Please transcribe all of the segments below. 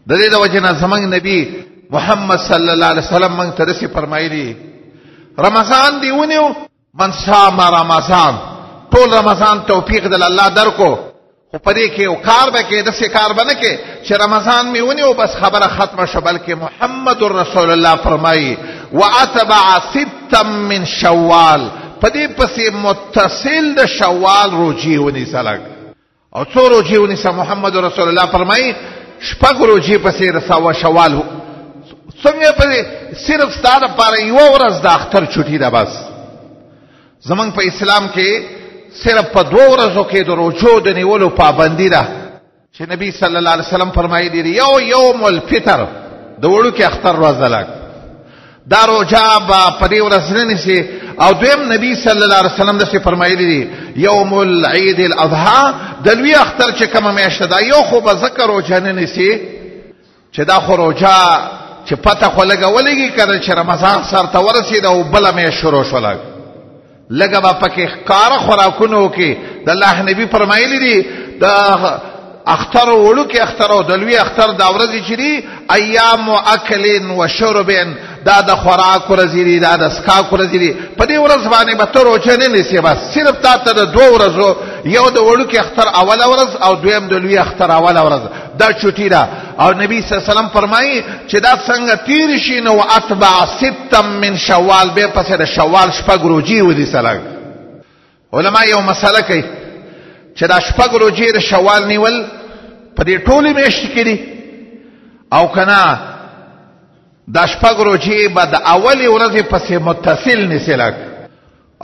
د دې د وجه نه زمونږ نبی محمد صلی الله علیه وسلم موږ ته داسې فرمایلي رمضان دی ونیو من صام رمضان ټول رمضان توفیق د الله درکو خو پدې کې یو کار به کې داسې کار به نه کې چې رمضان مې ونیو بس خبره ختمه شو بلکې محمد رسول الله فرمایي واتبع ستا من شوال پدې پسې متصل د شوال روجي ونیسه لږ او څو روجي ونیسه محمد رسول الله فرمایي شپږ روجي پسې رساوه شوال څنګه پدې صرف ستا دپاره یوه ورځ د اختر چوټي ده بس زمونږ په اسلام کې صرف په 2 ورځو کې د روجو د نیولو پابندي ده چې نبی صلی الله علیه وسلم فرمایي دي یو یوم الفطر د وړوکي اختر ورځ ده دا روجا به په دې ورځ نه نیسي او دویم نبی صلی الله علیه وسلم داسې فرمایلی دي یوم العید الاضحی د لوی اختر چې کومه میاشته ده یو خو به ځکه روجا نه نیسي چې دا خو روجا چې پته خو لږه ولګي که چې رمضان سر ته ورسېده او بله میاشت شروع شوله لږه به پکې ښکاره خوراکونو کې د الله نبي فرمایلی دي د اختر وړوکې اختر او د لوی اختر دا ورځې چې دي ایام اکل و شرب دا د خوراک ورځې دي دا د څښاک ورځې دي په دې ورځ باندې به ته روژه نه نیسې بس صرف تا ته د 2 ورځو یو د وړوکې اختر اوله ورځ او دویم د لوی اختر اوله ورځ دا چوټي ده او نبی صلی الله علیه وسلم فرمایي چې دا څنګه تیر شي نو اتبع ستا من شوال بیا پسې د شوال شپږ روجي ونیسه لږ علما یو مسله کوي چې دا شپږ روجي د شوال نیول په دې ټولې میاشتې کې دي او که نه دا شپږ روجي به د اولې ورځې پسې متصل نیسې لږ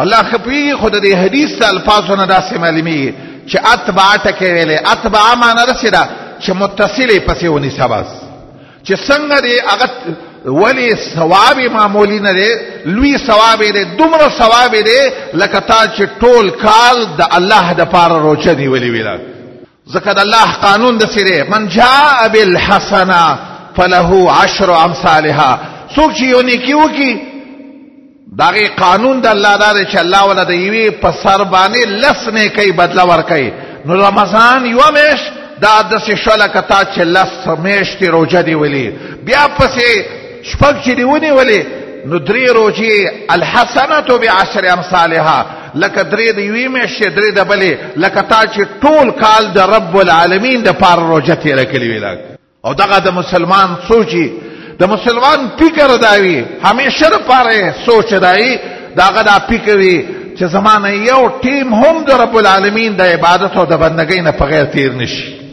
الله ښه پوهېږي خو د دې حدیث د الفاظو نه داسې معلومېږي چې اتبع ټکې ویلې اتبع معنی داسې ده چې متصلې پسې ونیسه بس چې څنګه دی هغه ولې ثواب معمولی نه دی لوی ثواب دی دومره ثواب دی لکه تا چې ټول کال د الله دپاره روژه نیولې وي ځکه د الله قانون داسې دی من جاء بالحسنه فله 10 امثالها څوک چې یو نیکي وکړي د هغې قانون د الله دا دی چې الله وله د یوې په سر باندې 10 نیکۍ بدله ورکوي نو رمضان یوه میاشت دا داسې شوه لکه تا چې 10 میاشتې روژه نیولې بیا پسې شپږ چې دې ونیولې نو 3 روژې الحسنة ب10 امثالها لکه 3 د یوې میاشتې 3 د بلې لکه تا چې ټول کال د رب العالمین دپاره روژه تېره کړې وي او دغه د مسلمان سوچي د مسلمان فکر دا وي همیشه دپاره سوچ دا وي د هغه دا فکر وي چې زما نه یو ټیم هم د رب العالمین د عبادت او د بندګۍ نه په غیر تېر نشي